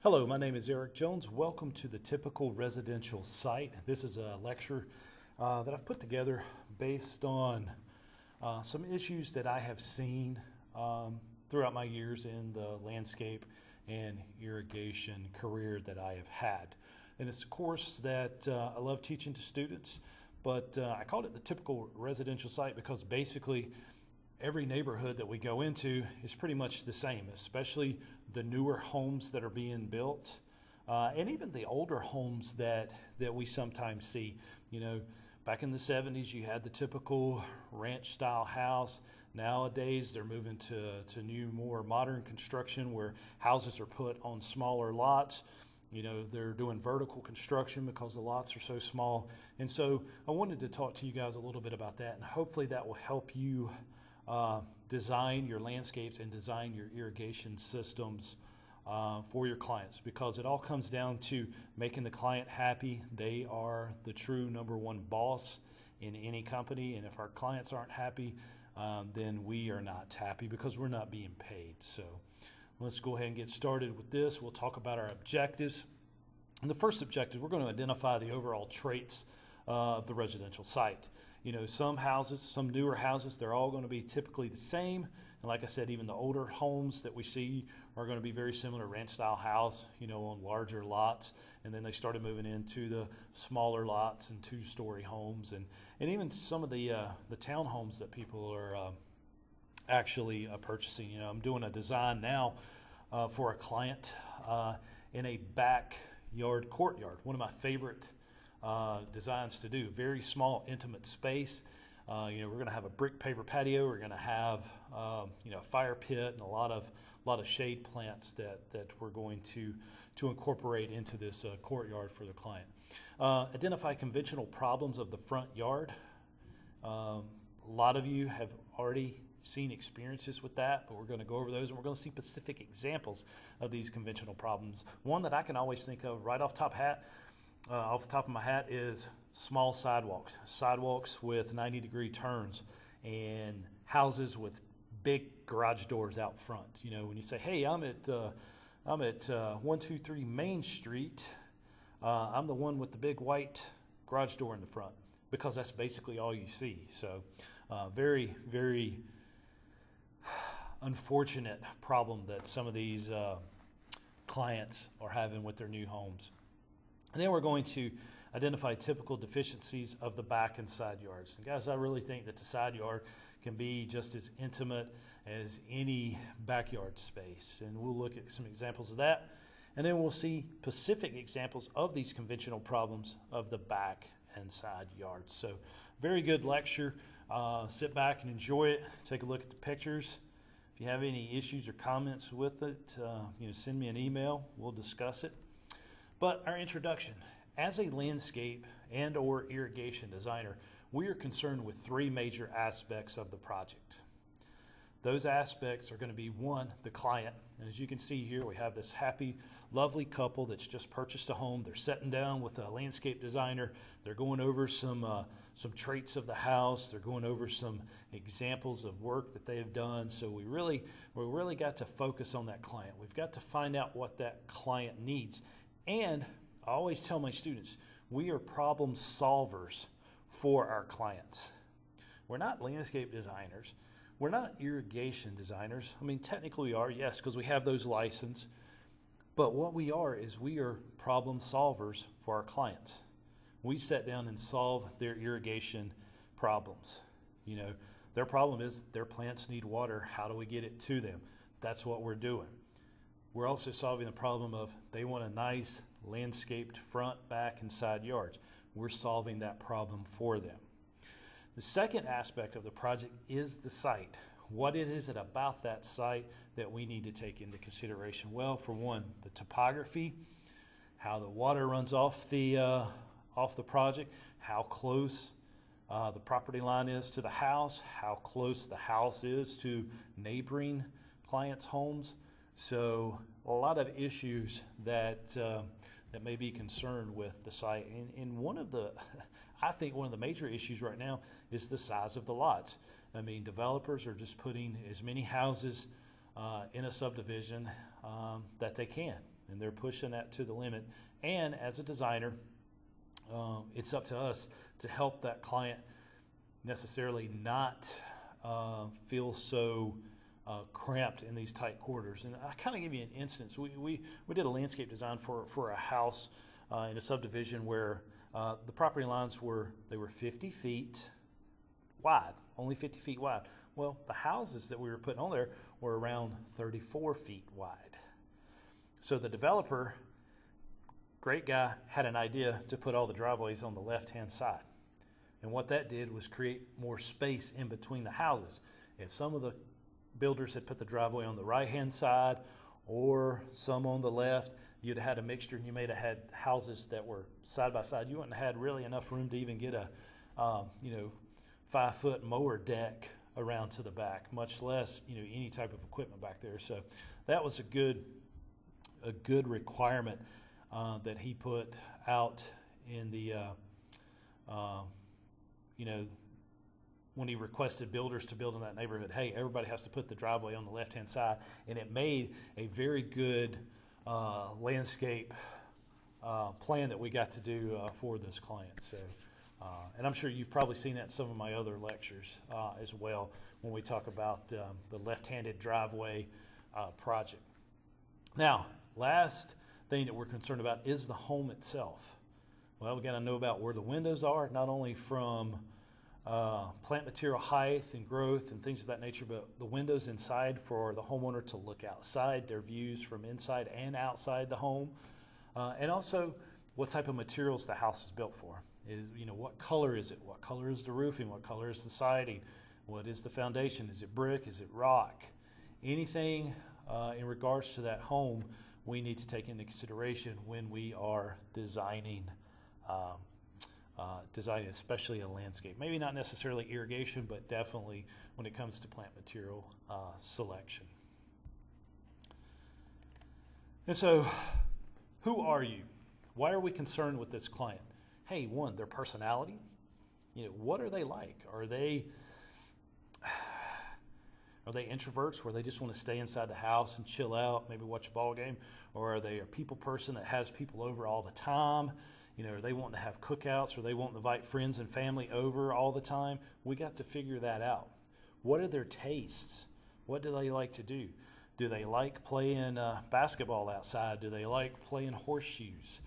Hello, my name is Eric Jones. Welcome to the Typical Residential Site. This is a lecture that I've put together based on some issues that I have seen throughout my years in the landscape and irrigation career that I have had. And it's a course that I love teaching to students, but I called it the Typical Residential Site because basically every neighborhood that we go into is pretty much the same, especially the newer homes that are being built, and even the older homes that we sometimes see. You know, back in the 70s, you had the typical ranch-style house. Nowadays, they're moving to new, more modern construction where houses are put on smaller lots. You know, they're doing vertical construction because the lots are so small. And so I wanted to talk to you guys a little bit about that, and hopefully that will help you design your landscapes and design your irrigation systems for your clients, because it all comes down to making the client happy. They are the true number one boss in any company, and if our clients aren't happy, then we are not happy because we're not being paid. So let's go ahead and get started with this. We'll talk about our objectives. And the first objective, we're going to identify the overall traits of the residential site. You know, some houses, some newer houses, they're all going to be typically the same. And like I said, even the older homes that we see are going to be very similar, ranch-style house, you know, on larger lots. And then they started moving into the smaller lots and two-story homes, and even some of the townhomes that people are actually purchasing. You know, I'm doing a design now for a client in a backyard courtyard, one of my favorite designs to do. Very small, intimate space. You know, we're going to have a brick paver patio. We're going to have you know, a fire pit and a lot of shade plants that we're going to incorporate into this courtyard for the client. Identify conventional problems of the front yard. A lot of you have already seen experiences with that, but we're going to go over those, and we're going to see specific examples of these conventional problems. One that I can always think of right off the top of my hat is small sidewalks with 90-degree turns, and houses with big garage doors out front. You know, when you say, hey, I'm at 123 Main Street, I'm the one with the big white garage door in the front, because that's basically all you see. So very, very unfortunate problem that some of these clients are having with their new homes. And then we're going to identify typical deficiencies of the back and side yards. And guys, I really think that the side yard can be just as intimate as any backyard space. And we'll look at some examples of that. And then we'll see specific examples of these conventional problems of the back and side yards. So very good lecture. Sit back and enjoy it. Take a look at the pictures. If you have any issues or comments with it, you know, send me an email. We'll discuss it. But our introduction, as a landscape and or irrigation designer, we are concerned with three major aspects of the project. Those aspects are going to be, one, the client. And as you can see here, we have this happy, lovely couple that's just purchased a home. They're sitting down with a landscape designer. They're going over some traits of the house. They're going over some examples of work that they have done. So we really got to focus on that client. We've got to find out what that client needs. And I always tell my students, we are problem solvers for our clients. We're not landscape designers. We're not irrigation designers. I mean, technically we are, yes, because we have those licenses. But what we are is we are problem solvers for our clients. We sit down and solve their irrigation problems. You know, their problem is their plants need water. How do we get it to them? That's what we're doing. We're also solving the problem of they want a nice landscaped front, back, and side yards. We're solving that problem for them. The second aspect of the project is the site. What is it about that site that we need to take into consideration? Well, for one, the topography, how the water runs off the project, how close the property line is to the house, how close the house is to neighboring clients' homes. So a lot of issues that may be concerned with the site. And I think one of the major issues right now is the size of the lots. I mean, developers are just putting as many houses in a subdivision that they can. and they're pushing that to the limit. And as a designer, it's up to us to help that client necessarily not feel so cramped in these tight quarters. And I kind of give you an instance. We did a landscape design for a house in a subdivision where the property lines were 50 feet wide, only 50 feet wide. Well, the houses that we were putting on there were around 34 feet wide. So the developer, great guy, had an idea to put all the driveways on the left-hand side. And what that did was create more space in between the houses. If some of the builders had put the driveway on the right-hand side or some on the left, you'd have had a mixture, and you may have had houses that were side by side. You wouldn't have had really enough room to even get a 5-foot mower deck around to the back, much less any type of equipment back there. So that was a good requirement that he put out in the when he requested builders to build in that neighborhood. Hey, everybody has to put the driveway on the left-hand side, and it made a very good landscape plan that we got to do for this client. So. And I'm sure you've probably seen that in some of my other lectures as well when we talk about the left-handed driveway project. Now, last thing that we're concerned about is the home itself. Well, we got to know about where the windows are, not only from plant material height and growth and things of that nature, but the windows inside for the homeowner to look outside, their views from inside and outside the home, and also what type of materials the house is built for. What color is it? What color is the roofing? What color is the siding? What is the foundation? Is it brick? Is it rock? Anything in regards to that home we need to take into consideration when we are designing, especially a landscape. Maybe not necessarily irrigation, but definitely when it comes to plant material selection. And so, who are you? Why are we concerned with this client? Hey, one, their personality. What are they like? Are they introverts where they just want to stay inside the house and chill out, maybe watch a ball game? Or are they a people person that has people over all the time? Are they wanting to have cookouts, or they want to invite friends and family over all the time? We got to figure that out. What are their tastes? What do they like to do? Do they like playing basketball outside? Do they like playing horseshoes?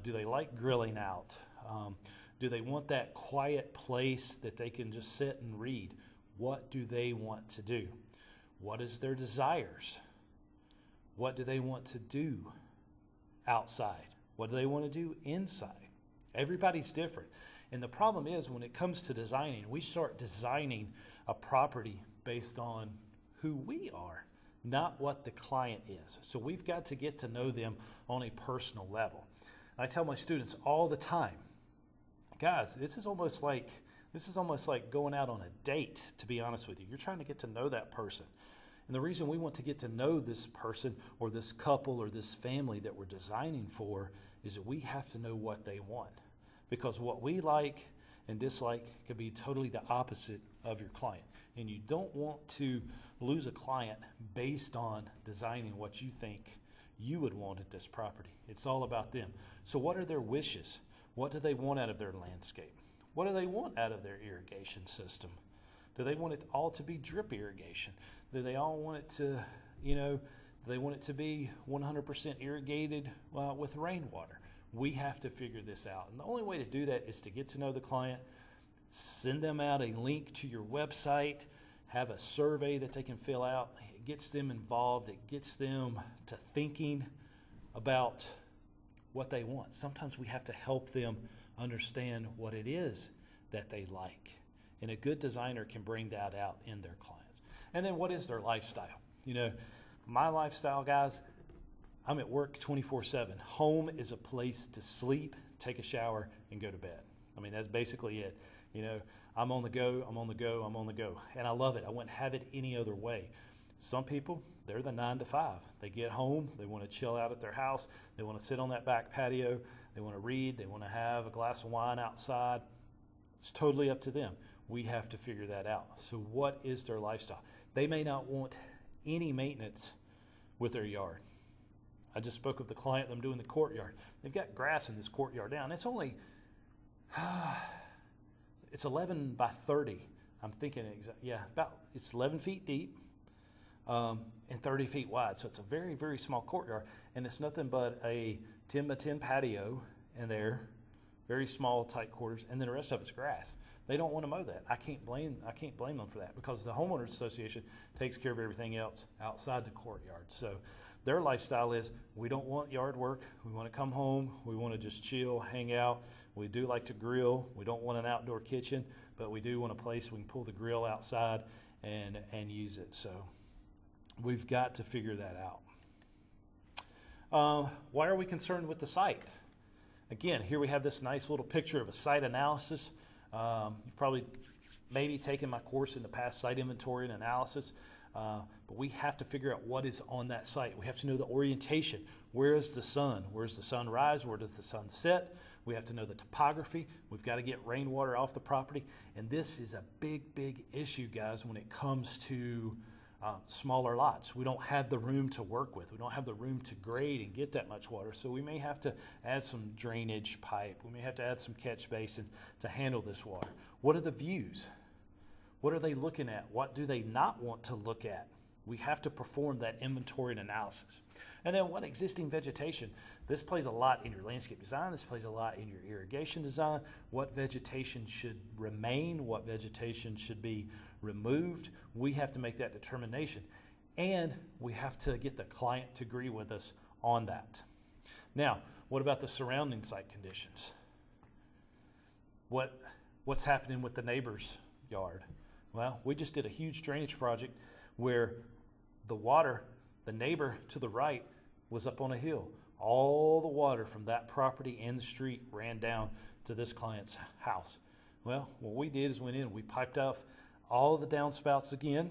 Do they like grilling out? Do they want that quiet place that they can just sit and read? What do they want to do? What is their desires? What do they want to do outside? What do they want to do inside? Everybody's different. And the problem is, when it comes to designing, we start designing a property based on who we are, not what the client is. So we've got to get to know them on a personal level. I tell my students all the time, guys, this is almost like going out on a date, to be honest with you. You're trying to get to know that person. And the reason we want to get to know this person or this couple or this family that we're designing for is that we have to know what they want. Because what we like and dislike could be totally the opposite of your client. And you don't want to lose a client based on designing what you think you would want at this property. It's all about them. So what are their wishes? What do they want out of their landscape? What do they want out of their irrigation system? Do they want it all to be drip irrigation? Do they all want it to, do they want it to be 100% irrigated with rainwater? We have to figure this out. And the only way to do that is to get to know the client, send them out a link to your website, have a survey that they can fill out. It gets them involved. It gets them to thinking about what they want. Sometimes we have to help them understand what it is that they like. And a good designer can bring that out in their clients. And then what is their lifestyle? My lifestyle, guys, I'm at work 24/7. Home is a place to sleep, take a shower, and go to bed. I mean, that's basically it. I'm on the go, I'm on the go, I'm on the go. And I love it. I wouldn't have it any other way. Some people, they're the 9 to 5. They get home, they want to chill out at their house, they want to sit on that back patio, they want to read, they want to have a glass of wine outside. It's totally up to them. We have to figure that out. So what is their lifestyle? They may not want any maintenance with their yard. I just spoke with the client. I'm doing the courtyard. They've got grass in this courtyard now, and it's only it's 11 by 30. I'm thinking, it's 11 feet deep and 30 feet wide. So it's a very, very small courtyard, and it's nothing but a 10 by 10 patio in there, very small, tight quarters, and then the rest of it's grass. They don't want to mow that. I can't blame them for that, because the homeowners association takes care of everything else outside the courtyard. So their lifestyle is, we don't want yard work. We want to come home. We want to just chill, hang out. We do like to grill. We don't want an outdoor kitchen, but we do want a place we can pull the grill outside and use it. So we've got to figure that out. Why are we concerned with the site? Again, here we have this nice little picture of a site analysis. You've probably maybe taken my course in the past, site inventory and analysis, but we have to figure out what is on that site. We have to know the orientation. Where is the sun? Where's the sun rise? Where does the sun set? We have to know the topography. We've got to get rainwater off the property. And this is a big, big issue, guys, when it comes to smaller lots. We don't have the room to work with. We don't have the room to grade and get that much water. So we may have to add some drainage pipe. We may have to add some catch basin to handle this water. What are the views? What are they looking at? What do they not want to look at? We have to perform that inventory and analysis. And then what existing vegetation? This plays a lot in your landscape design. This plays a lot in your irrigation design. What vegetation should remain? What vegetation should be removed? We have to make that determination. And we have to get the client to agree with us on that. Now, what about the surrounding site conditions? What's happening with the neighbor's yard? Well, we just did a huge drainage project where the water, the neighbor to the right, was up on a hill. All the water from that property and the street ran down to this client's house. Well, what we did is went in and we piped off all of the downspouts again,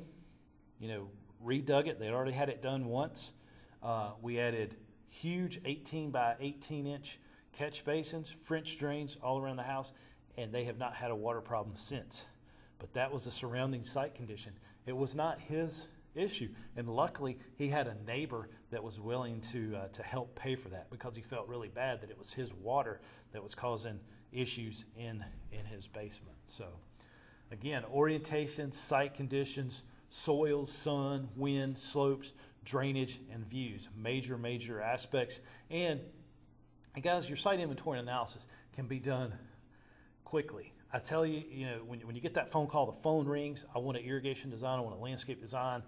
redug it. They'd already had it done once. We added huge 18 by 18 inch catch basins, French drains all around the house, and they have not had a water problem since. But that was the surrounding site condition. It was not his issue, and luckily he had a neighbor that was willing to help pay for that, because he felt really bad that it was his water that was causing issues in his basement. So again, orientation, site conditions, soils, sun, wind, slopes, drainage, and views, major aspects. And guys, your site inventory and analysis can be done quickly. I tell you, when you get that phone call, the phone rings, I want an irrigation design, I want a landscape design,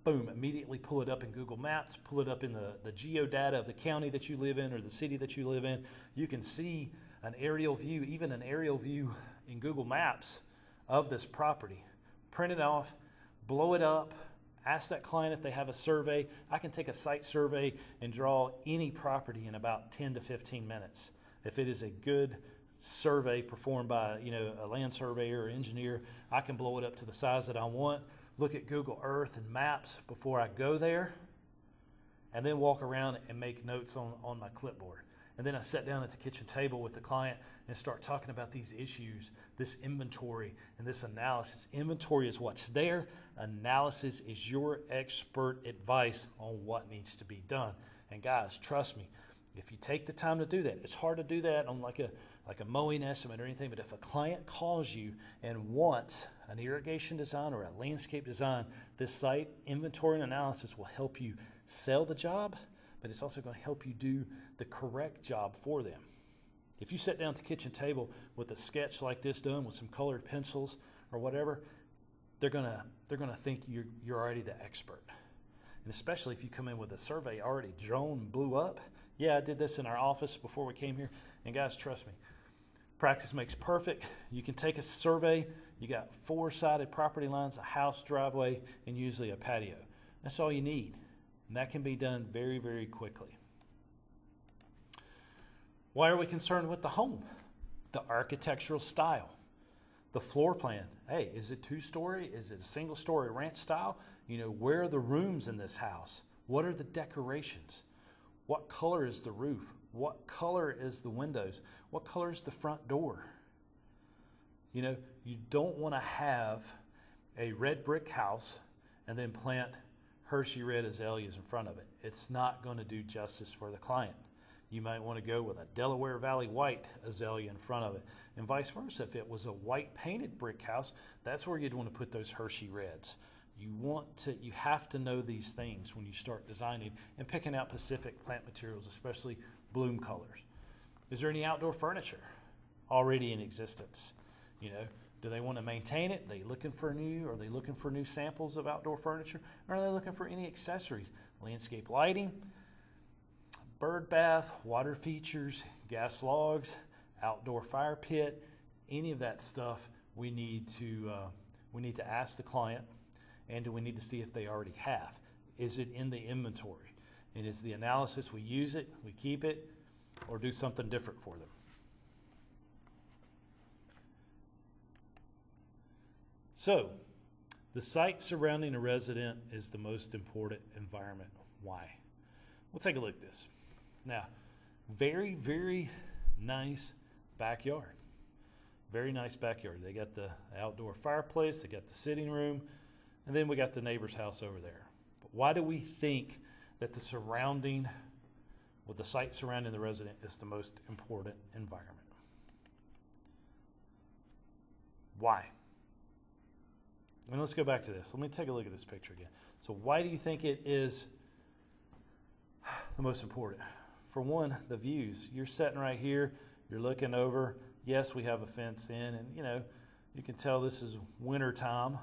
boom, immediately pull it up in Google Maps, pull it up in the geodata of the county that you live in or the city that you live in. You can see an aerial view, even an aerial view in Google Maps of this property. Print it off, blow it up, ask that client if they have a survey. I can take a site survey and draw any property in about 10 to 15 minutes. If it is a good survey performed by a land surveyor or engineer, I can blow it up to the size that I want, look at Google Earth and maps before I go there, and then walk around and make notes on my clipboard. And then I sat down at the kitchen table with the client and start talking about these issues, this inventory and this analysis. Inventory is what's there. Analysis is your expert advice on what needs to be done. And guys, trust me, if you take the time to do that, it's hard to do that on like a mowing estimate or anything, but if a client calls you and wants an irrigation design or a landscape design, this site inventory and analysis will help you sell the job, but it's also going to help you do the correct job for them. If you sit down at the kitchen table with a sketch like this done with some colored pencils or whatever, they're gonna think you're already the expert. And especially if you come in with a survey already drawn and blew up. Yeah, I did this in our office before we came here. And guys, trust me, practice makes perfect. You can take a survey, you got 4-sided property lines, a house, driveway, and usually a patio. That's all you need. And that can be done very, very quickly. Why are we concerned with the home? The architectural style, the floor plan. Hey, is it 2-story? Is it a single-story ranch style? Where are the rooms in this house? What are the decorations? What color is the roof? What color is the windows? What color is the front door? You don't want to have a red brick house and then plant Hershey red azaleas in front of it. It's not going to do justice for the client. You might want to go with a Delaware Valley white azalea in front of it, and vice versa. If it was a white painted brick house, that's where you'd want to put those Hershey reds. You have to know these things when you start designing and picking out specific plant materials, especially bloom colors. Is there any outdoor furniture already in existence? You know, do they want to maintain it? Are they looking for new samples of outdoor furniture? Or are they looking for any accessories? Landscape lighting, bird bath, water features, gas logs, outdoor fire pit, any of that stuff we need to ask the client, and do we need to see if they already have? Is it in the inventory? And is the analysis, we use it, we keep it, or do something different for them? So, the site surrounding a resident is the most important environment. Why? We'll take a look at this. Now, very, very nice backyard. Very nice backyard. They got the outdoor fireplace, they got the sitting room, and then we got the neighbor's house over there. But why do we think that the site surrounding the resident is the most important environment? Why? And let's go back to this. Let me take a look at this picture again. So why do you think it is the most important? For one, the views. You're sitting right here, you're looking over. Yes, we have a fence in, and you know, you can tell this is winter time.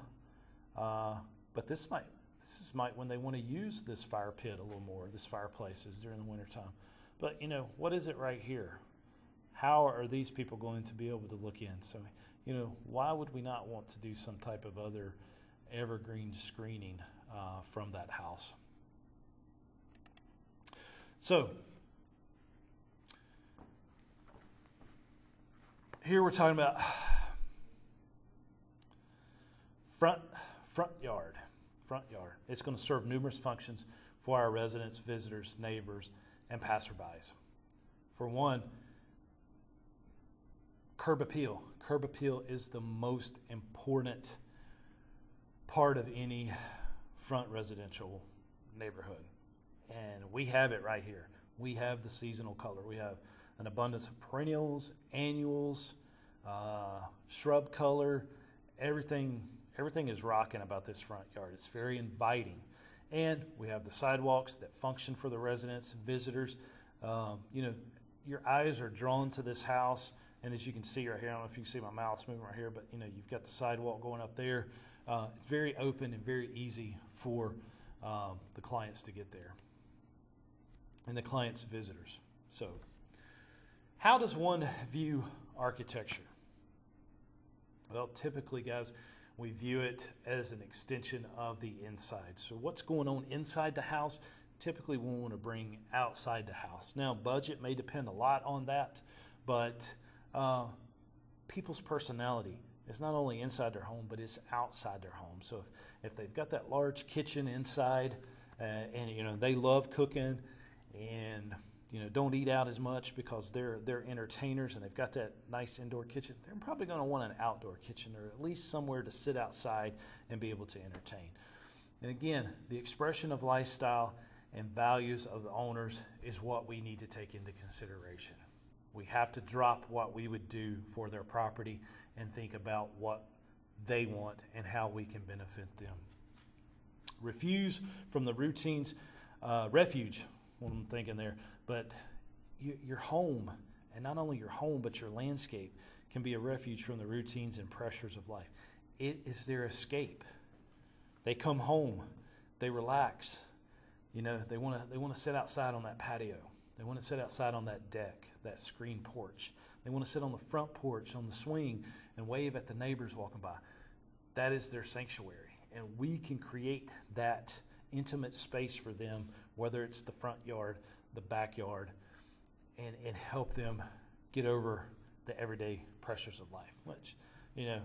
But this might when they want to use this fire pit a little more, this fireplace is during the winter time. But you know, what is it right here? How are these people going to be able to look in? So, you know, why would we not want to do some type of other evergreen screening from that house? So, here we're talking about front yard. It's going to serve numerous functions for our residents, visitors, neighbors, and passerbys. For one, curb appeal. Curb appeal is the most important part of any front residential neighborhood. And we have it right here. We have the seasonal color. We have an abundance of perennials, annuals, shrub color. Everything is rocking about this front yard. It's very inviting. And we have the sidewalks that function for the residents and visitors. You know, your eyes are drawn to this house. And as you can see right here, I don't know if you can see my mouse moving right here, but you know, you've got the sidewalk going up there. It's very open and very easy for the clients to get there and the clients' visitors. So, how does one view architecture? Well, typically, guys, we view it as an extension of the inside. So what's going on inside the house, typically we want to bring outside the house. Now, budget may depend a lot on that, but people's personality is not only inside their home, but it's outside their home. So if they've got that large kitchen inside, and you know, they love cooking and you know, don't eat out as much because they're entertainers and they've got that nice indoor kitchen, they're probably going to want an outdoor kitchen, or at least somewhere to sit outside and be able to entertain. And again, the expression of lifestyle and values of the owners is what we need to take into consideration. We have to drop what we would do for their property and think about what they want and how we can benefit them. Refuse from the routines, refuge, what I'm thinking there, but your home, and not only your home, but your landscape can be a refuge from the routines and pressures of life. It is their escape. They come home, they relax. You know, they want to sit outside on that patio. They want to sit outside on that deck, that screen porch. They want to sit on the front porch, on the swing, and wave at the neighbors walking by. That is their sanctuary. And we can create that intimate space for them, whether it's the front yard, the backyard, and help them get over the everyday pressures of life. Which, you know,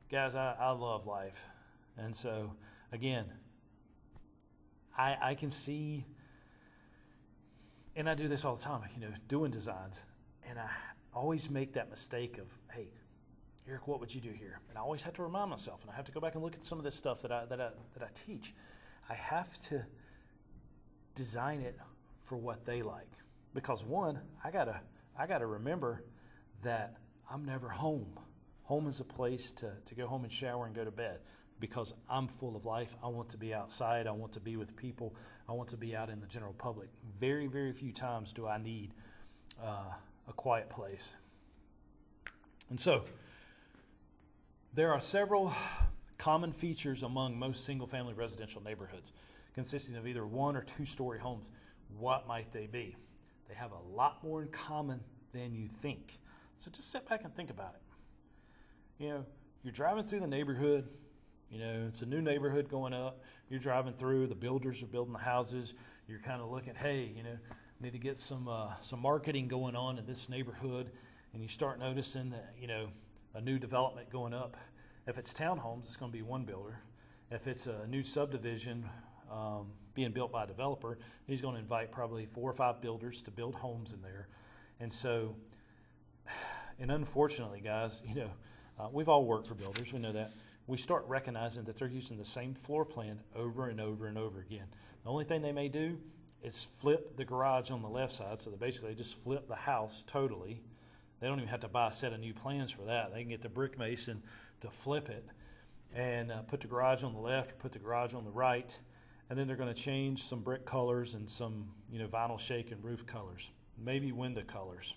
guys, I love life. And so, again, I can see, and I do this all the time, you know, doing designs, and I always make that mistake of, hey, Eric, what would you do here? And I always have to remind myself, and I have to go back and look at some of this stuff that I teach. I have to design it for what they like. Because one, I gotta remember that I'm never home. Home is a place to go home and shower and go to bed, because I'm full of life. I want to be outside. I want to be with people. I want to be out in the general public. Very, very few times do I need a quiet place. And so there are several common features among most single-family residential neighborhoods consisting of either 1 or 2-story homes. What might they be? They have a lot more in common than you think. So just sit back and think about it. You know, you're driving through the neighborhood. You know, it's a new neighborhood going up. You're driving through. The builders are building the houses. You're kind of looking, hey, you know, need to get some marketing going on in this neighborhood. And you start noticing that, you know, a new development going up. If it's townhomes, it's going to be one builder. If it's a new subdivision being built by a developer, he's going to invite probably 4 or 5 builders to build homes in there. And so, and unfortunately, guys, you know, we've all worked for builders. We know that. We start recognizing that they're using the same floor plan over and over and over again. The only thing they may do is flip the garage on the left side. So they basically just flip the house totally. They don't even have to buy a set of new plans for that. They can get the brick mason to flip it and put the garage on the left or put the garage on the right. And then they're going to change some brick colors and some, you know, vinyl shake and roof colors, maybe window colors.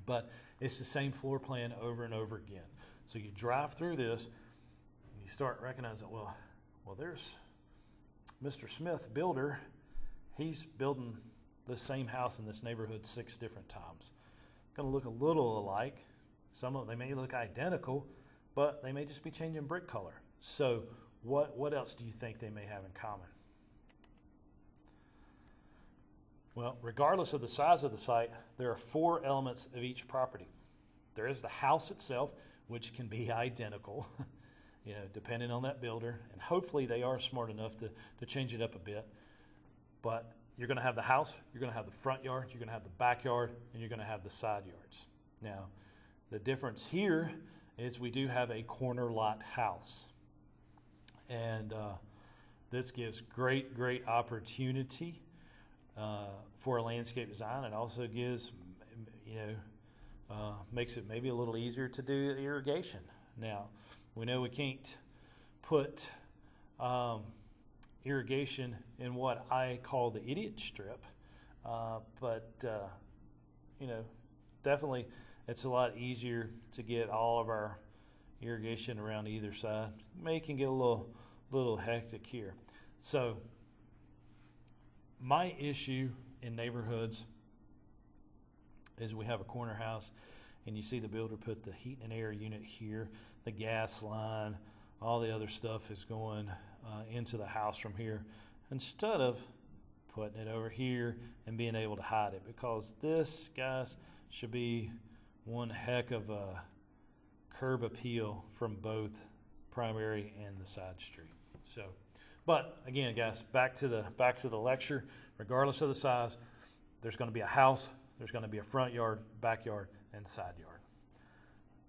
But it's the same floor plan over and over again. So you drive through this and you start recognizing, well, there's Mr. Smith, builder. He's building the same house in this neighborhood 6 different times. Going to look a little alike. Some of them, they may look identical, but they may just be changing brick color. So what else do you think they may have in common? Well, regardless of the size of the site, there are 4 elements of each property. There is the house itself, which can be identical, you know, depending on that builder. And hopefully they are smart enough to change it up a bit. But you're going to have the house, you're going to have the front yard, you're going to have the backyard, and you're going to have the side yards. Now, the difference here is we do have a corner lot house. And this gives great opportunity for a landscape design. It also gives, you know, makes it maybe a little easier to do irrigation. Now, we know we can't put irrigation in what I call the idiot strip, but you know, definitely it's a lot easier to get all of our irrigation around either side. It can get a little hectic here. So my issue in neighborhoods is we have a corner house and you see the builder put the heat and air unit here, the gas line, all the other stuff is going into the house from here, instead of putting it over here and being able to hide it, because this, guys, should be one heck of a curb appeal from both primary and the side street. So, but again, guys, back to the lecture. Regardless of the size, there's going to be a house, there's going to be a front yard, backyard, and side yard.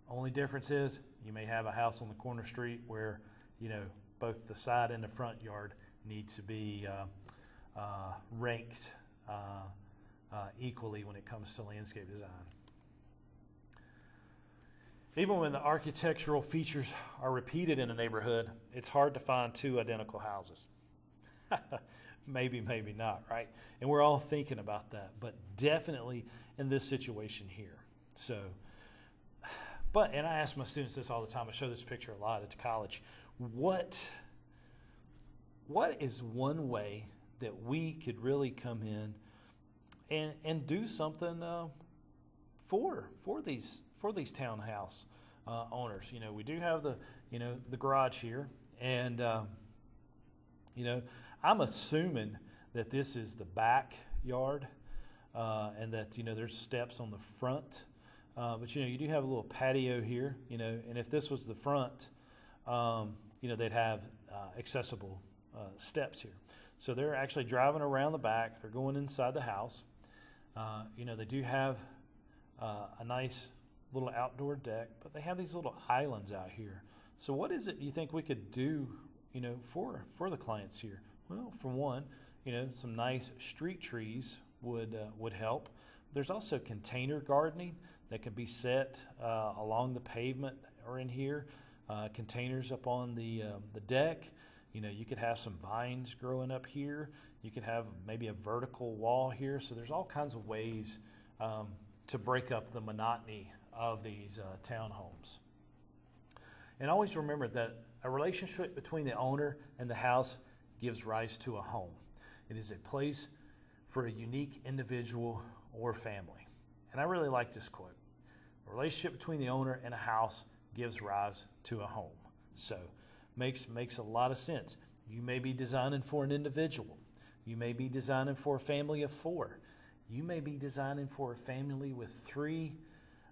Only difference is you may have a house on the corner street where, you know, both the side and the front yard need to be ranked equally when it comes to landscape design. Even when the architectural features are repeated in a neighborhood, it's hard to find 2 identical houses. Maybe not, right? And we're all thinking about that, but definitely in this situation here. So, and I ask my students this all the time. I show this picture a lot at college. What is one way that we could really come in and do something for these townhouse owners? You know, we do have the garage here, and you know, I'm assuming that this is the backyard, and that, you know, there's steps on the front, but you know, you do have a little patio here, you know, and if this was the front, you know, they'd have accessible steps here. So they're actually driving around the back. They're going inside the house. You know, they do have a nice little outdoor deck, but they have these little islands out here. So what is it you think we could do, you know, for the clients here? Well, for one, some nice street trees would help. There's also container gardening that can be set along the pavement or in here. Containers up on the deck. You could have some vines growing up here. You could have maybe a vertical wall here. So there's all kinds of ways to break up the monotony of these townhomes. And always remember that a relationship between the owner and the house gives rise to a home. It is a place for a unique individual or family. And I really like this quote. A relationship between the owner and a house gives rise to a home. So makes a lot of sense. You may be designing for an individual. You may be designing for a family of 4. You may be designing for a family with 3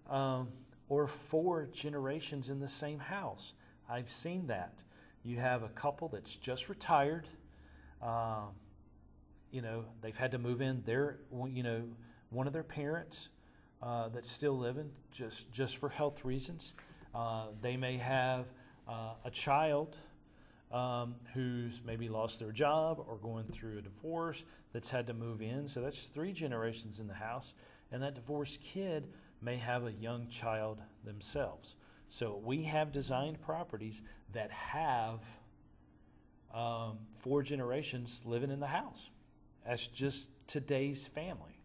or 4 generations in the same house. I've seen that. You have a couple that's just retired. They've had to move in. One of their parents that's still living just for health reasons. They may have a child who's maybe lost their job or going through a divorce that's had to move in. So that's 3 generations in the house. And that divorced kid may have a young child themselves. So we have designed properties that have 4 generations living in the house. That's just today's family.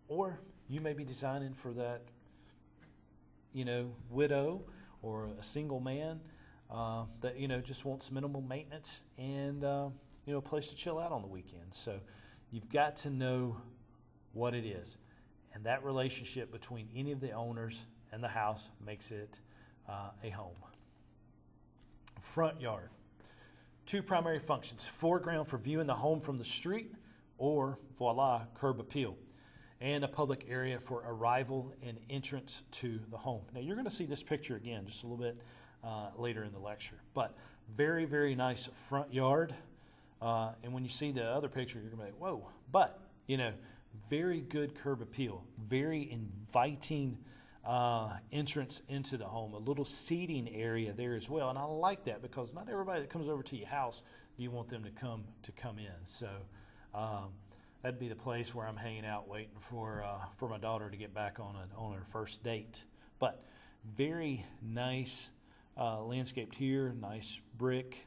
Or you may be designing for that, widow or a single man that, just wants minimal maintenance and, a place to chill out on the weekend. So you've got to know what it is. And that relationship between any of the owners and the house makes it a home. Front yard. 2 primary functions: foreground for viewing the home from the street, or voila, curb appeal, and a public area for arrival and entrance to the home. Now you're going to see this picture again just a little bit later in the lecture, but very, very nice front yard. And when you see the other picture, you're going to be like, whoa, but very good curb appeal, very inviting entrance into the home, a little seating area there as well. And I like that because not everybody that comes over to your house, do you want them to come in. So that'd be the place where I'm hanging out waiting for my daughter to get back on her first date. But very nice landscaped here, nice brick,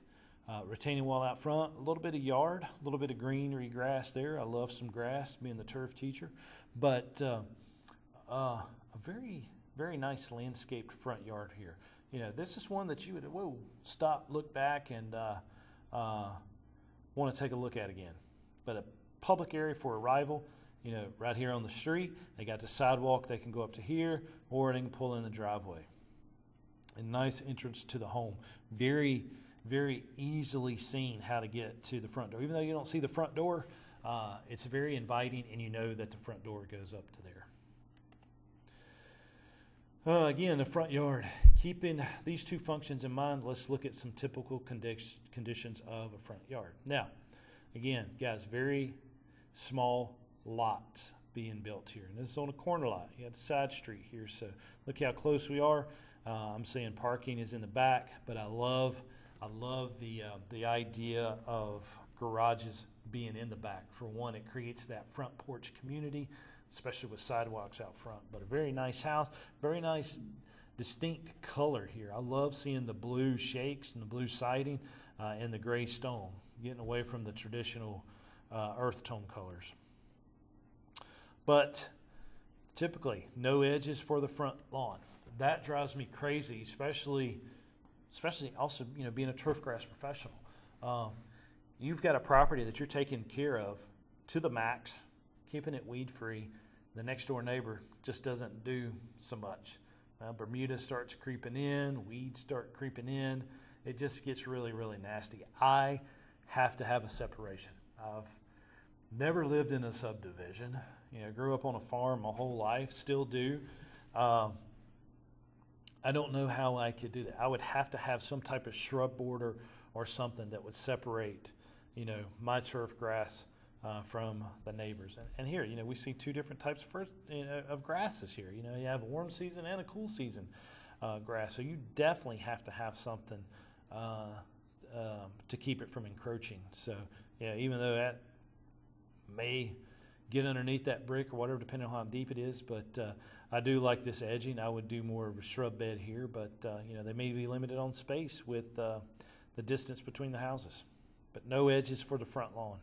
retaining wall out front, a little bit of yard, a little bit of greenery grass there. I love some grass, being the turf teacher. But a very, very nice landscaped front yard here. This is one that you would, stop, look back, and want to take a look at again. But a public area for arrival, right here on the street. They got the sidewalk, they can go up to here, or they can pull in the driveway. A nice entrance to the home. Very, very easily seen how to get to the front door. Even though you don't see the front door, it's very inviting, and you know that the front door goes up to there. Again, the front yard. Keeping these 2 functions in mind, let's look at some typical conditions of a front yard. Now, again, guys, very small lots being built here. And this is on a corner lot. You got the side street here, so look how close we are. I'm saying parking is in the back, but I love the idea of garages being in the back. For one, it creates that front porch community, especially with sidewalks out front. But a very nice house, very nice distinct color here. I love seeing the blue shakes and the blue siding and the gray stone, getting away from the traditional earth tone colors. But typically, no edges for the front lawn. That drives me crazy, especially also, being a turf grass professional. You've got a property that you're taking care of to the max, keeping it weed free. The next door neighbor just doesn't do so much. Bermuda starts creeping in, weeds start creeping in. It just gets really, really nasty. I have to have a separation. I've never lived in a subdivision. Grew up on a farm my whole life, still do. I don't know how I could do that. I would have to have some type of shrub border or something that would separate, my turf grass from the neighbors. And here, we see 2 different types of grasses here. You have a warm season and a cool season grass. So you definitely have to have something to keep it from encroaching. So even though that may get underneath that brick or whatever, depending on how deep it is. But I do like this edging. I would do more of a shrub bed here, but they may be limited on space with the distance between the houses. But no edges for the front lawn.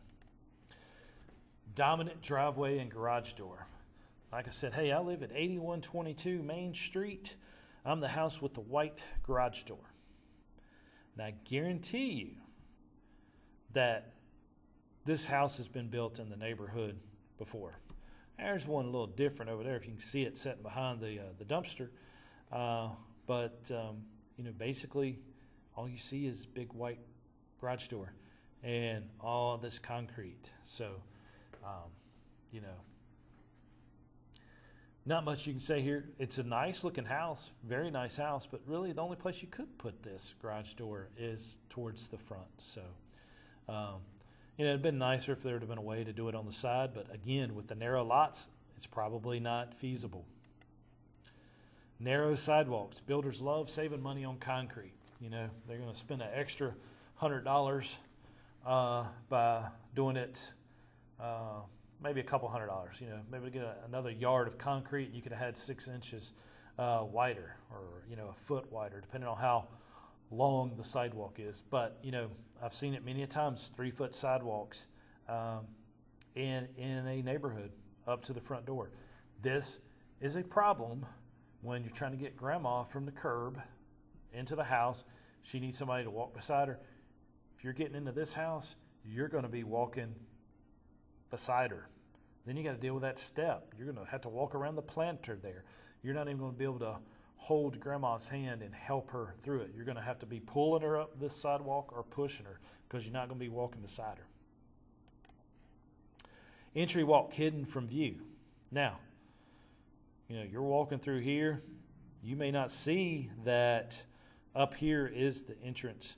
Dominant driveway and garage door. Like I said, hey, I live at 8122 Main Street. I'm the house with the white garage door. And I guarantee you that this house has been built in the neighborhood before. There's one a little different over there, if you can see it sitting behind the dumpster. Basically, all you see is big white garage door and all this concrete. So, not much you can say here. It's a nice looking house, very nice house, but really the only place you could put this garage door is towards the front. So, it'd been nicer if there would have been a way to do it on the side, but again, with the narrow lots, it's probably not feasible. Narrow sidewalks. Builders love saving money on concrete. They're going to spend an extra $100 by doing it, maybe a couple $100. Maybe get another yard of concrete. You could have had 6 inches wider, or a foot wider, depending on how long the sidewalk is. But I've seen it many a times, 3-foot sidewalks in a neighborhood up to the front door. This is a problem when you're trying to get grandma from the curb into the house. She needs somebody to walk beside her. If you're getting into this house, you're going to be walking beside her. Then you got to deal with that step. You're going to have to walk around the planter there. You're not even going to be able to hold grandma's hand and help her through it. You're going to have to be pulling her up this sidewalk or pushing her, because you're not going to be walking beside her. Entry walk hidden from view. Now, you're walking through here. You may not see that up here is the entrance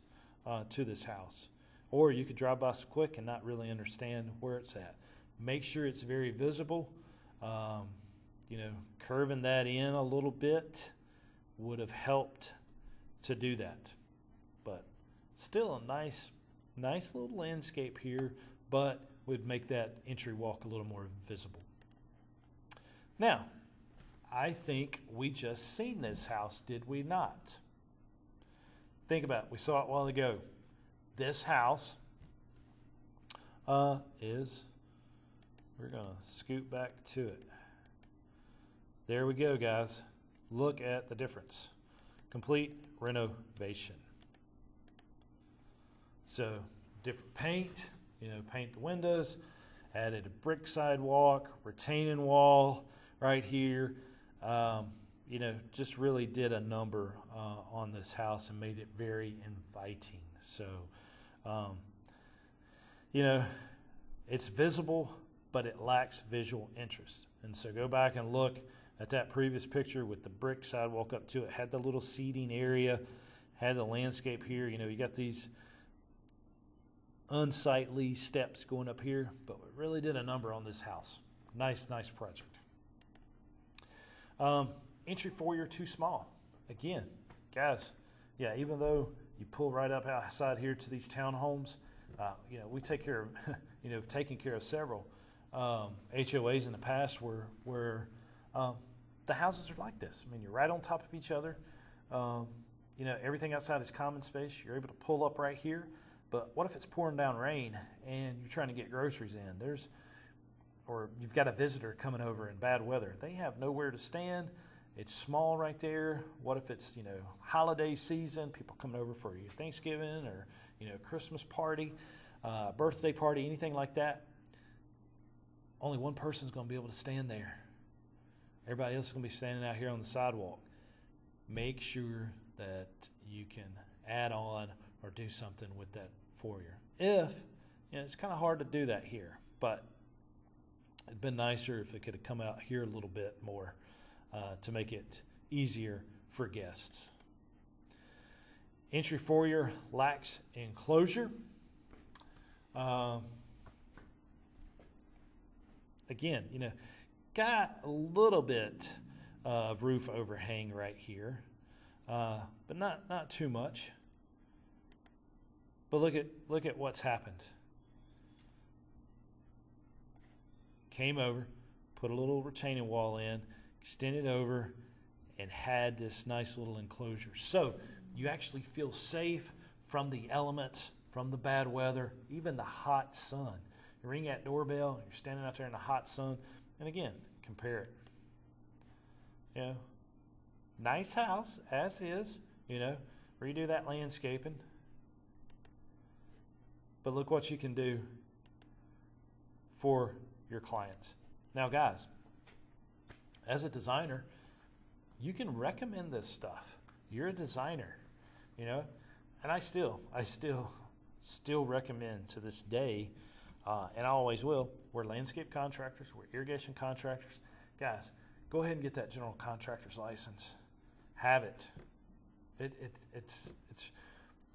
to this house. Or you could drive by so quick and not really understand where it's at. Make sure it's very visible. Curving that in a little bit would have helped to do that. But still a nice little landscape here, but would make that entry walk a little more visible. Now, I think we just seen this house, did we not? Think about it. We saw it a while ago. This house we're going to scoot back to it. There we go, guys. Look at the difference. Complete renovation. So, different paint, paint the windows, added a brick sidewalk, retaining wall right here. Just really did a number on this house and made it very inviting. So, it's visible, but it lacks visual interest. And so go back and look at that previous picture with the brick sidewalk up to it. Had the little seating area, had the landscape here. You got these unsightly steps going up here, but we really did a number on this house. Nice project. Entry foyer too small. Again, guys, even though you pull right up outside here to these townhomes, we take care of, taking care of several HOAs in the past where the houses are like this. I mean, you're right on top of each other. Everything outside is common space. You're able to pull up right here. But what if it's pouring down rain and you're trying to get groceries in? Or you've got a visitor coming over in bad weather. They have nowhere to stand. It's small right there. What if it's, holiday season, people coming over for your Thanksgiving or, Christmas party, birthday party, anything like that? Only one person's going to be able to stand there. Everybody else is going to be standing out here on the sidewalk. Make sure that you can add on or do something with that foyer. It's kind of hard to do that here, but it'd been nicer if it could have come out here a little bit more to make it easier for guests. Entry foyer lacks enclosure. Again, got a little bit of roof overhang right here, but not too much. But look at what's happened. came over, put a little retaining wall in, extended over, and had this nice little enclosure. So you actually feel safe from the elements, from the bad weather, even the hot sun. You ring that doorbell, you're standing out there in the hot sun, and again, compare it. You know, nice house as is, you know, redo that landscaping. But look what you can do for your clients. Now, guys, as a designer, you can recommend this stuff. You're a designer, you know, and I still recommend to this day, and I always will. We're landscape contractors, we're irrigation contractors. Guys, go ahead and get that general contractor's license. Have it. It's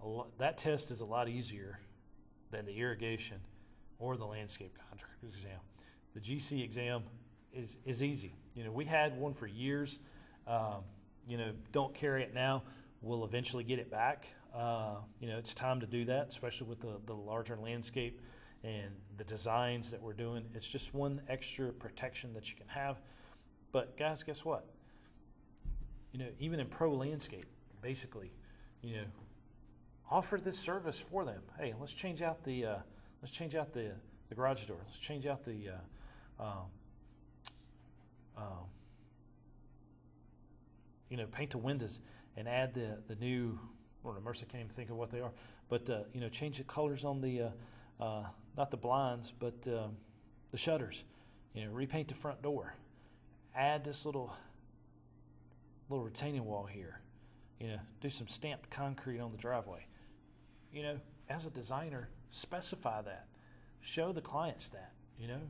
a lot, that test is a lot easier than the irrigation or the landscape contractor's exam. The GC exam is easy. You know, we had one for years. You know, don't carry it now. We'll eventually get it back. You know, it's time to do that, especially with the larger landscape and the designs that we're doing. It's just one extra protection that you can have. But guys, guess what? You know, even in pro landscape, basically, you know, offer this service for them. Hey, let's change out the garage door. Let's change out the you know, paint the windows and add the new. Well, Mercer can't even think of what they are, but you know, change the colors on the not the blinds, but the shutters. You know, repaint the front door. Add this little retaining wall here. You know, do some stamped concrete on the driveway. You know, as a designer, specify that. Show the clients that, you know,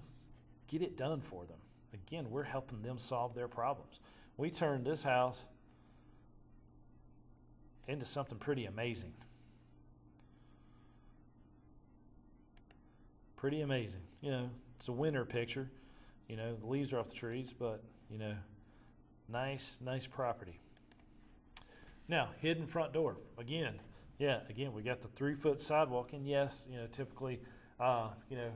get it done for them. Again, we're helping them solve their problems. We turned this house into something pretty amazing. Pretty amazing. You know, it's a winter picture. You know, the leaves are off the trees, but, you know, nice property. Now, hidden front door. Again, we got the 3-foot sidewalk, and yes, you know, typically, you know,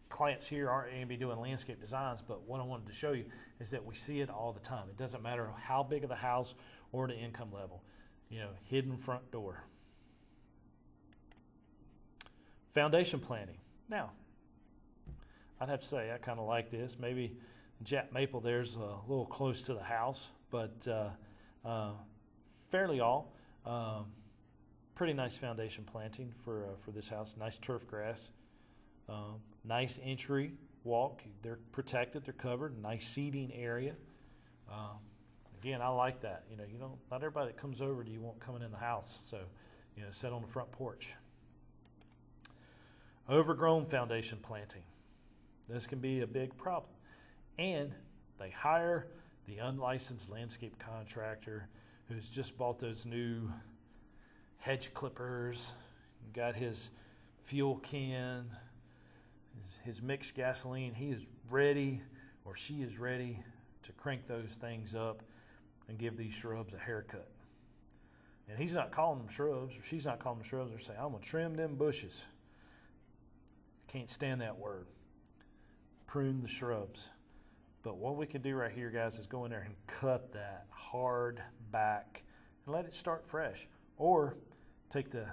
clients here aren't going to be doing landscape designs, but what I wanted to show you is that we see it all the time. It doesn't matter how big of the house or the income level. You know, hidden front door. Foundation planting. Now, I'd have to say I kind of like this. Maybe Jack Maple there's a little close to the house, but fairly all. Pretty nice foundation planting for this house. Nice turf grass. Nice entry walk. They're protected. They're covered. Nice seating area. Again, I like that. You know, not everybody that comes over to you won't come in the house. So, you know, sit on the front porch. Overgrown foundation planting. This can be a big problem. And they hire the unlicensed landscape contractor who's just bought those new hedge clippers, got his fuel can, his mixed gasoline. He is ready, or she is ready, to crank those things up and give these shrubs a haircut. And he's not calling them shrubs, or she's not calling them shrubs. They're saying, I'm going to trim them bushes. Can't stand that word. Prune the shrubs. But what we can do right here, guys, is go in there and cut that hard back and let it start fresh. Or take the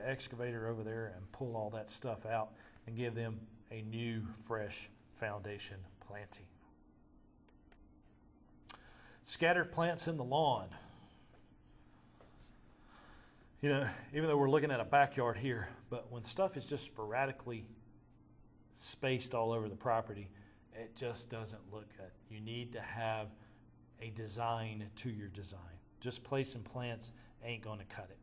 excavator over there and pull all that stuff out and give them a new, fresh foundation planting. Scattered plants in the lawn. You know, even though we're looking at a backyard here, but when stuff is just sporadically spaced all over the property, it just doesn't look good. You need to have a design to your design. Just placing plants ain't going to cut it.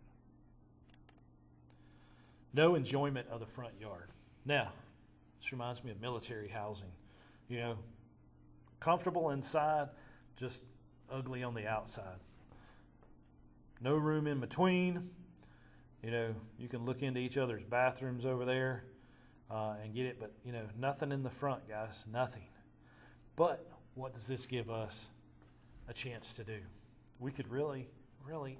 No enjoyment of the front yard. Now, this reminds me of military housing. You know, comfortable inside, just ugly on the outside. No room in between. You know, you can look into each other's bathrooms over there and get it, but, you know, nothing in the front, guys, nothing. But what does this give us a chance to do? We could really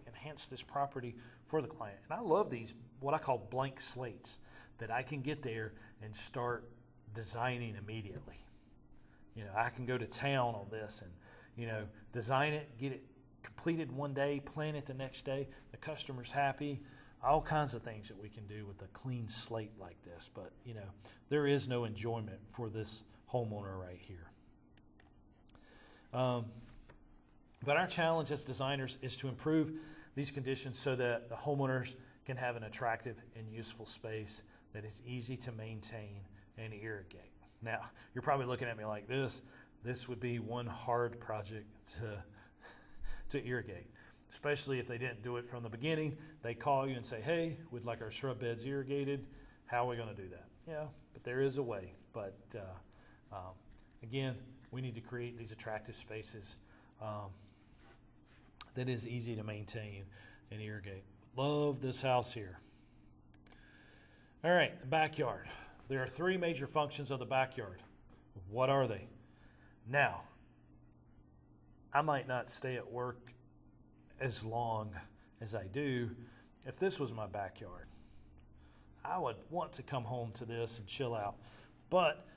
enhance this property for the client. And I love these, what I call blank slates, that I can get there and start designing immediately. You know, I can go to town on this and, you know, design it, get it completed one day, plan it the next day. The customer's happy. All kinds of things that we can do with a clean slate like this. But, you know, there is no enjoyment for this homeowner right here. But our challenge as designers is to improve these conditions so that the homeowners can have an attractive and useful space that is easy to maintain and irrigate. Now, you're probably looking at me like this. This would be one hard project to irrigate, especially if they didn't do it from the beginning. They call you and say, hey, we'd like our shrub beds irrigated. How are we going to do that? Yeah, but there is a way. But again, we need to create these attractive spaces that is easy to maintain and irrigate. Love this house here. All right, the backyard. There are three major functions of the backyard. What are they? Now, I might not stay at work as long as I do if this was my backyard. I would want to come home to this and chill out, but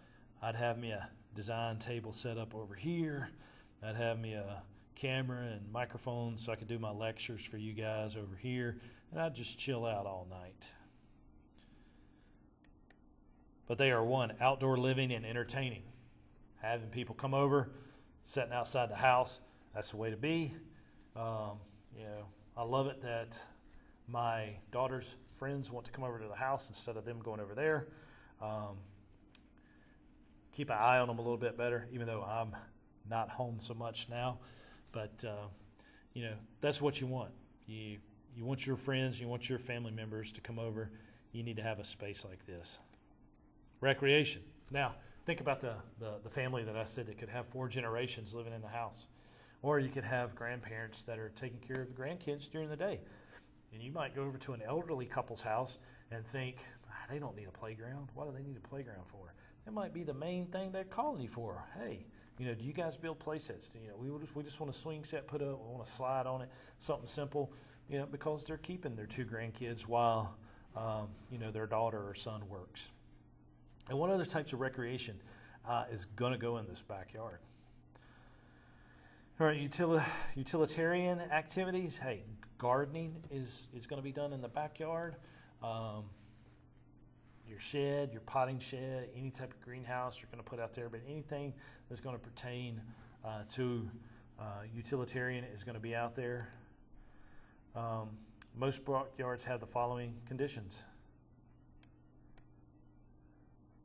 I'd have me a design table set up over here. I'd have me a camera and microphone so I could do my lectures for you guys over here, and I'd just chill out all night. But they are one, outdoor living and entertaining. Having people come over, sitting outside the house, that's the way to be. You know, I love it that my daughter's friends want to come over to the house instead of them going over there. Keep an eye on them a little bit better, even though I'm not home so much now. But, you know, that's what you want. You want your friends, you want your family members to come over. You need to have a space like this. Recreation. Now, think about the family that I said that could have 4 generations living in the house. Or you could have grandparents that are taking care of the grandkids during the day. And you might go over to an elderly couple's house and think, they don't need a playground. What do they need a playground for? That might be the main thing they're calling you for. Hey, you know, do you guys build play sets? You know, we just want a swing set put up. We want to slide on it, something simple. You know, because they're keeping their 2 grandkids while, you know, their daughter or son works. And what other types of recreation is going to go in this backyard? All right, utilitarian activities. Hey, gardening is going to be done in the backyard. Your shed, your potting shed, any type of greenhouse you're going to put out there, but anything that's going to pertain to utilitarian is going to be out there. Most backyards have the following conditions.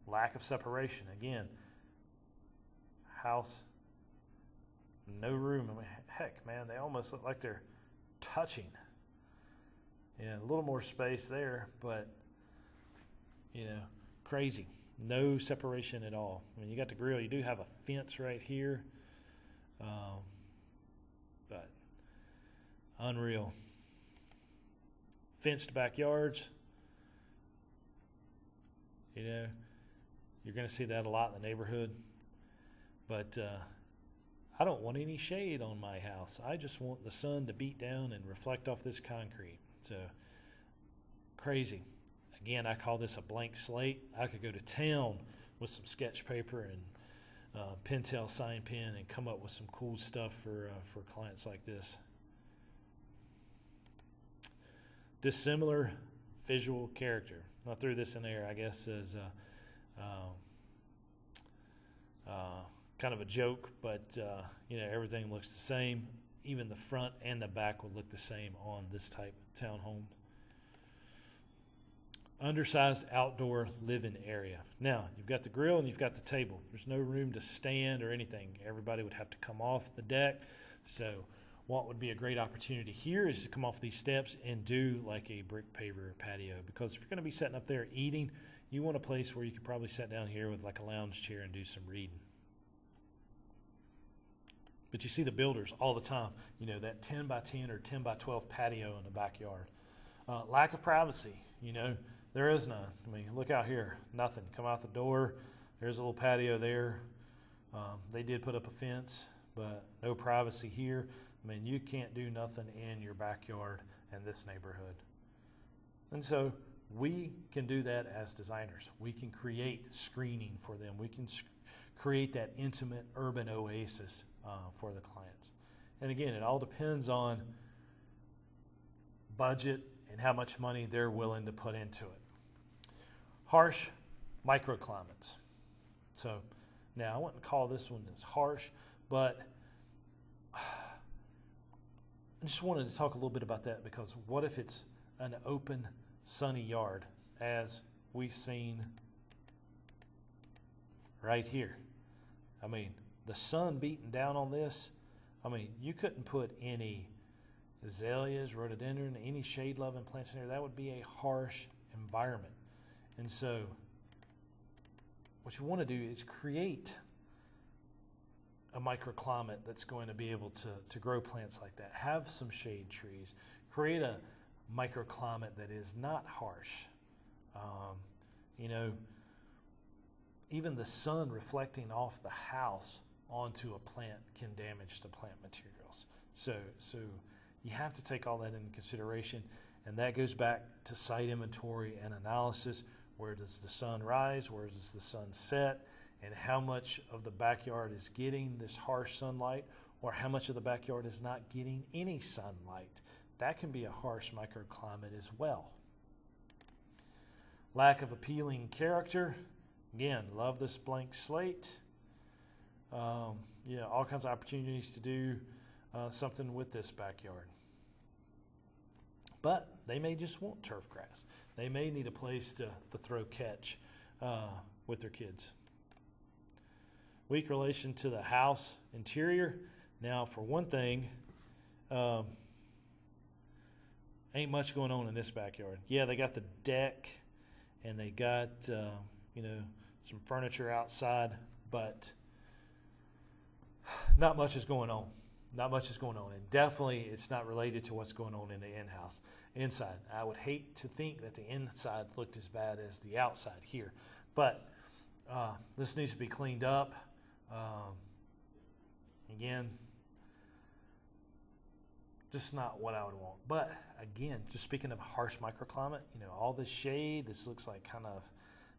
Lack of separation. Again, house, no room. I mean, heck, man, they almost look like they're touching. Yeah, a little more space there, but, you know, crazy. No separation at all. I mean, you got the grill. You do have a fence right here, but unreal. Fenced backyards. You know, you're going to see that a lot in the neighborhood. But I don't want any shade on my house. I just want the sun to beat down and reflect off this concrete. So, crazy. Again, I call this a blank slate. I could go to town with some sketch paper and Pentel sign pen and come up with some cool stuff for clients like this. Dissimilar visual character. I threw this in there, I guess, as kind of a joke, but you know, everything looks the same. Even the front and the back would look the same on this type of townhome. Undersized outdoor living area. Now, you've got the grill and you've got the table. There's no room to stand or anything. Everybody would have to come off the deck. So what would be a great opportunity here is to come off these steps and do like a brick paver patio, because if you're going to be sitting up there eating, you want a place where you could probably sit down here with like a lounge chair and do some reading. But you see the builders all the time, you know, that 10 by 10 or 10 by 12 patio in the backyard. Lack of privacy, you know, there is none. I mean, look out here, nothing. Come out the door, there's a little patio there. They did put up a fence, but no privacy here. I mean, you can't do nothing in your backyard in this neighborhood. And so we can do that as designers. We can create screening for them. We can create that intimate urban oasis for the clients. And again, it all depends on budget and how much money they're willing to put into it. Harsh microclimates. So now I wouldn't call this one as harsh, but I just wanted to talk a little bit about that, because what if it's an open, sunny yard, as we've seen right here? I mean, the sun beating down on this, I mean, you couldn't put any azaleas, rhododendron, any shade-loving plants in there. That would be a harsh environment. And so what you want to do is create a microclimate that's going to be able to grow plants like that. Have some shade trees. Create a microclimate that is not harsh. You know, even the sun reflecting off the house onto a plant can damage the plant materials. So you have to take all that into consideration, and that goes back to site inventory and analysis. Where does the sun rise? Where does the sun set? And how much of the backyard is getting this harsh sunlight, or how much of the backyard is not getting any sunlight? That can be a harsh microclimate as well. Lack of appealing character. Again, love this blank slate. Yeah, all kinds of opportunities to do something with this backyard. But they may just want turf grass. They may need a place to throw catch with their kids. Weak relation to the house interior. Now, for one thing, ain't much going on in this backyard. Yeah, they got the deck and they got you know, some furniture outside, but not much is going on. Not much is going on, and definitely it's not related to what's going on in the inside. I would hate to think that the inside looked as bad as the outside here, but this needs to be cleaned up. Again, just not what I would want. But again, just speaking of harsh microclimate, you know, all this shade, this looks like kind of,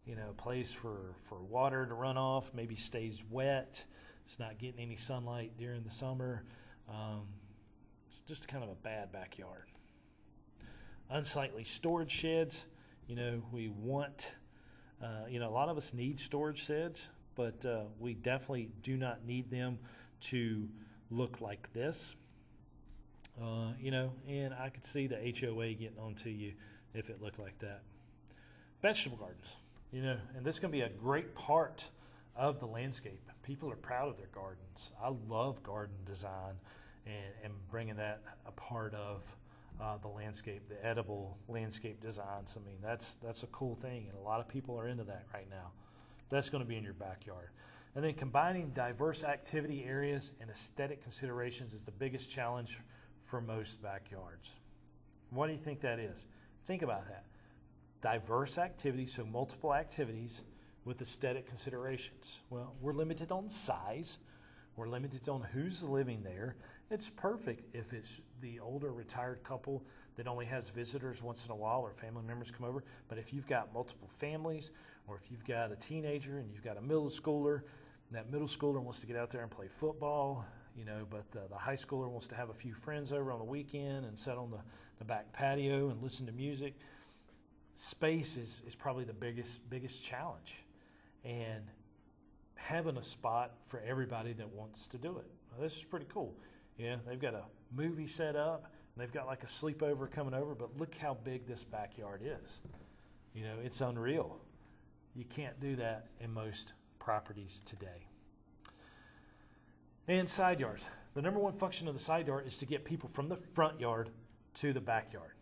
you know, a place for water to run off, maybe stays wet. It's not getting any sunlight during the summer. It's just kind of a bad backyard. Unsightly storage sheds. You know, we want, you know, a lot of us need storage sheds, but we definitely do not need them to look like this. You know, and I could see the HOA getting onto you if it looked like that. Vegetable gardens, you know, and this is going to be a great part of the landscape. People are proud of their gardens. I love garden design and bringing that a part of the landscape, the edible landscape designs. I mean, that's a cool thing, and a lot of people are into that right now. That's going to be in your backyard. And then combining diverse activity areas and aesthetic considerations is the biggest challenge for most backyards. What do you think that is? Think about that. Diverse activities, so multiple activities with aesthetic considerations. Well, we're limited on size. We're limited on who's living there. It's perfect if it's the older retired couple that only has visitors once in a while or family members come over. But if you've got multiple families, or if you've got a teenager and you've got a middle schooler, and that middle schooler wants to get out there and play football, you know, but the high schooler wants to have a few friends over on the weekend and sit on the back patio and listen to music, space is probably the biggest challenge. And having a spot for everybody that wants to do it. Well, this is pretty cool. You know, they've got a movie set up, and they've got like a sleepover coming over, but look how big this backyard is. You know, it's unreal. You can't do that in most properties today. And side yards. The number one function of the side yard is to get people from the front yard to the backyard.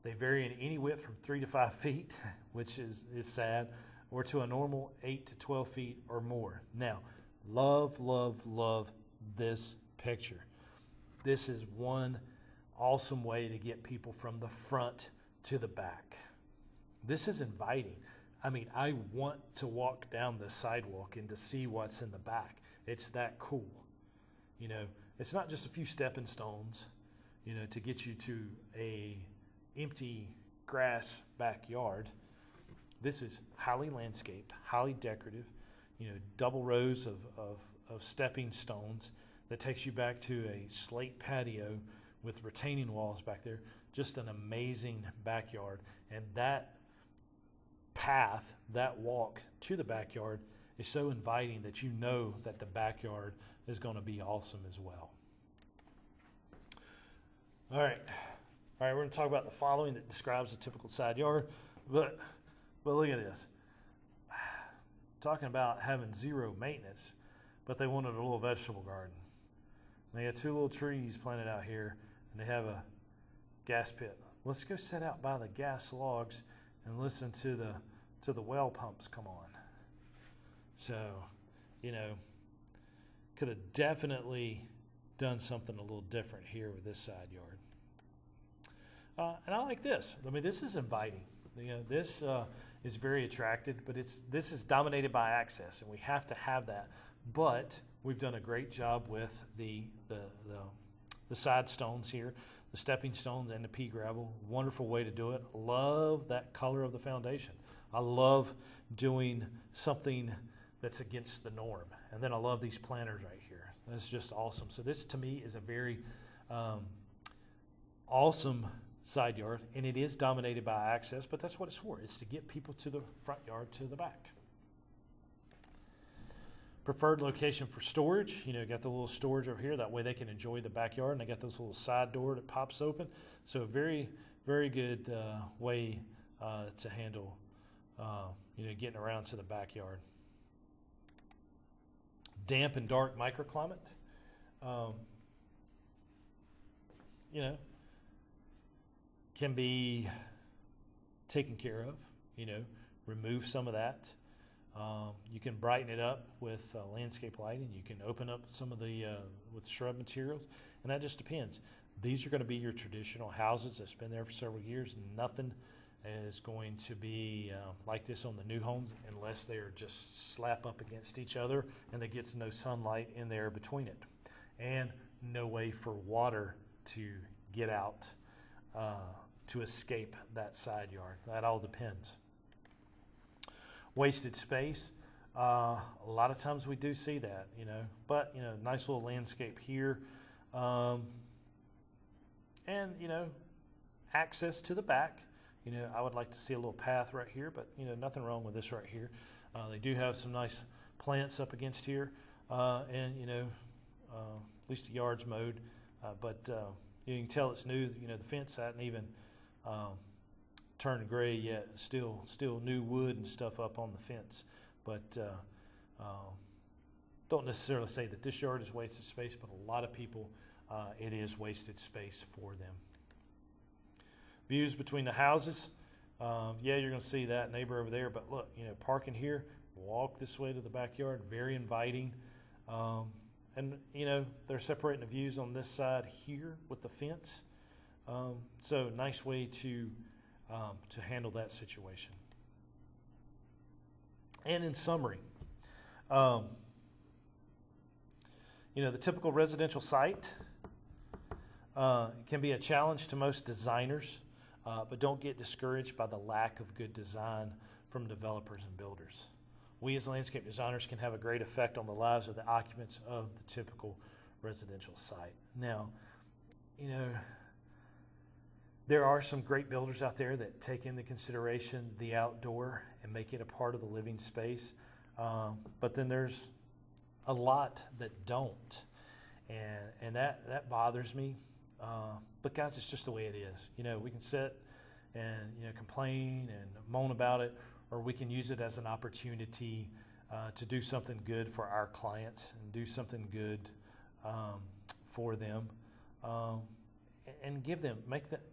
They vary in any width from 3 to 5 feet, which is sad, or to a normal 8 to 12 feet or more. Now, love, love, love this picture. This is one awesome way to get people from the front to the back. This is inviting. I mean, I want to walk down the sidewalk and to see what's in the back. It's that cool. You know, it's not just a few stepping stones, you know, to get you to a empty grass backyard. This is highly landscaped, highly decorative. double rows of stepping stones that takes you back to a slate patio with retaining walls back there. Just an amazing backyard. And that path, that walk to the backyard is so inviting that you know that the backyard is going to be awesome as well. All right, we're going to talk about the following that describes a typical side yard. But look at this. Talking about having zero maintenance, but they wanted a little vegetable garden. They had 2 little trees planted out here, and they have a gas pit. Let's go sit out by the gas logs and listen to the well pumps come on. So, could have definitely done something a little different here with this side yard. And I like this. I mean, this is inviting. This is very attractive, but this is dominated by access, and we have to have that. But we've done a great job with the side stones here, the stepping stones and the pea gravel. Wonderful way to do it. Love that color of the foundation. I love doing something that's against the norm. And then I love these planters right here. That's just awesome. So this to me is a very awesome side yard, and it is dominated by access, but that's what it's for. It's to get people to the front yard, to the back. Preferred location for storage. Got the little storage over here. That way they can enjoy the backyard, and they got this little side door that pops open. So very, very good way to handle, getting around to the backyard. Damp and dark microclimate. Can be taken care of, remove some of that. You can brighten it up with landscape lighting. You can open up some of the, with shrub materials, and that just depends. These are going to be your traditional houses that's been there for several years. Nothing is going to be like this on the new homes unless they are just slap up against each other and there gets no sunlight in there between it. And no way for water to get out to escape that side yard. That all depends. Wasted space. A lot of times we do see that, but nice little landscape here, and access to the back. I would like to see a little path right here, but nothing wrong with this right here. They do have some nice plants up against here, and at least the yard's mowed, but you can tell it's new. The fence hadn't even turned gray yet. Still new wood and stuff up on the fence, but don't necessarily say that this yard is wasted space, but a lot of people it is wasted space for them. Views between the houses. Yeah, you're going to see that neighbor over there, but look, parking here, walk this way to the backyard, very inviting. And they're separating the views on this side here with the fence. So nice way to handle that situation. And in summary, the typical residential site can be a challenge to most designers, but don't get discouraged by the lack of good design from developers and builders. We as landscape designers can have a great effect on the lives of the occupants of the typical residential site. Now, there are some great builders out there that take into consideration the outdoor and make it a part of the living space, but then there's a lot that don't, and that bothers me. But guys, it's just the way it is. We can sit and complain and moan about it, or we can use it as an opportunity to do something good for our clients and do something good for them, and give them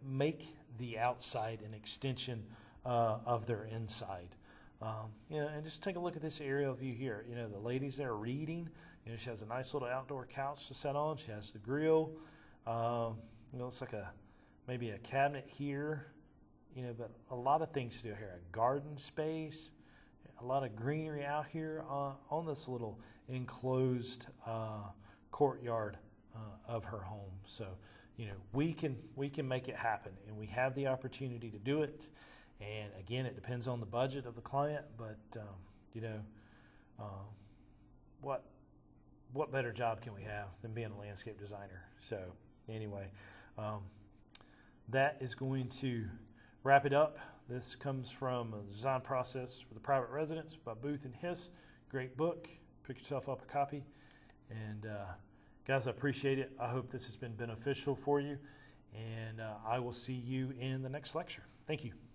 make the outside an extension of their inside. And just take a look at this aerial view here. The lady's there reading. She has a nice little outdoor couch to sit on. She has the grill. Looks like maybe a cabinet here. But a lot of things to do here. A garden space, a lot of greenery out here on this little enclosed courtyard of her home. So, we can make it happen, and we have the opportunity to do it. And again, it depends on the budget of the client, but what better job can we have than being a landscape designer? So anyway, that is going to wrap it up. This comes from a design process for the private residence by Booth and Hiss. Great book. Pick yourself up a copy. And guys, I appreciate it. I hope this has been beneficial for you. And I will see you in the next lecture. Thank you.